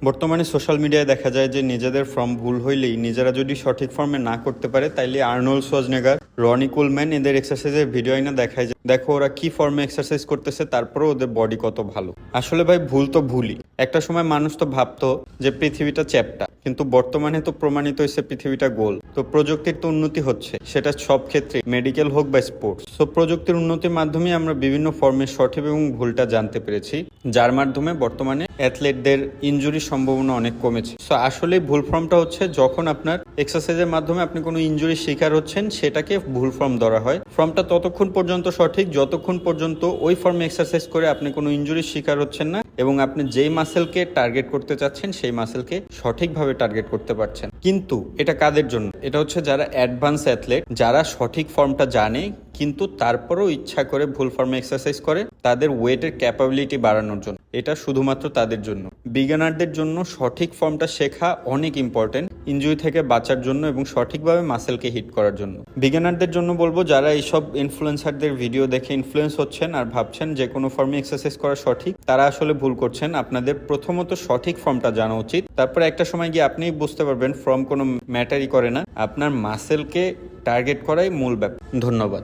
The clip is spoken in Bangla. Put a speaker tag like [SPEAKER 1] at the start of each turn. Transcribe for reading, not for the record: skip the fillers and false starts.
[SPEAKER 1] বর্তমানে সোশ্যাল মিডিয়ায় দেখা যায় যে নিজেদের ফর্ম ভুল হইলেই নিজেরা যদি সঠিক ফর্মে না করতে পারে তাইলে আর্নল্ড শোয়ার্জনেগার, রনি কুলম্যান এদের এক্সারসাইজের ভিডিও আইনা দেখায় যে দেখো ওরা কি ফর্মে এক্সারসাইজ করতেছে, তারপরেও ওদের বডি কত ভালো। আসলে ভাই ভুল তো ভুলই। একটা সময় মানুষ তো ভাবতো যে পৃথিবীটা চ্যাপ্টা, কিন্তু বর্তমানে তো প্রমাণিত হয়েছে পৃথিবীটা গোল। তো প্রযুক্তির তো উন্নতি হচ্ছে, সেটা সব ক্ষেত্রে, মেডিকেল হোক বা স্পোর্টস। তো প্রযুক্তির উন্নতির মাধ্যমে আমরা বিভিন্ন ফর্মের সঠিক এবং ভুলটা জানতে পেরেছি, যার মাধ্যমে বর্তমানে অ্যাথলেটদের ইনজুরির সম্ভাবনা অনেক কমেছে। সো আসলে ভুল ফর্মটা হচ্ছে যখন আপনার এক্সারসাইজের মাধ্যমে আপনি কোনো ইনজুরির শিকার হচ্ছেন, সেটাকে ভুল ফর্ম ধরা হয়। ফর্মটা ততক্ষণ পর্যন্ত সঠিক যতক্ষণ পর্যন্ত ওই ফর্মে এক্সারসাইজ করে আপনি কোনো ইনজুরির শিকার হচ্ছেন না এবং আপনি যেই মাসেলকে টার্গেট করতে চাচ্ছেন সেই মাসেলকে সঠিকভাবে টার্গেট করতে পারছেন। কিন্তু এটা কাদের জন্য? এটা হচ্ছে যারা অ্যাডভান্স অ্যাথলেট, যারা সঠিক ফর্মটা জানে কিন্তু তারপরেও ইচ্ছা করে ভুল ফর্মে এক্সারসাইজ করে তাদের ওয়েটের ক্যাপাবিলিটি বাড়ানোর জন্য। এটা শুধুমাত্র তাদের জন্য। বিগিনারদের জন্য সঠিক ফর্মটা শেখা অনেক ইম্পর্টেন্ট, ইনজুরি থেকে বাঁচার জন্য এবং সঠিকভাবে মাসেলকে হিট করার জন্য। বিগিনারদের জন্য বলবো, যারা এইসব ইনফ্লুয়েন্সারদের ভিডিও দেখে ইনফ্লুয়েন্স হচ্ছেন আর ভাবছেন যে কোনো ফর্মে এক্সারসাইজ করা সঠিক, তারা আসলে ভুল করছেন। আপনাদের প্রথমত সঠিক ফর্মটা জানা উচিত, তারপরে একটা সময় গিয়ে আপনিই বুঝতে পারবেন ফর্ম কোনো ম্যাটারই করে না, আপনার মাসেলকে টার্গেট করাই মূল ব্যাপার। ধন্যবাদ।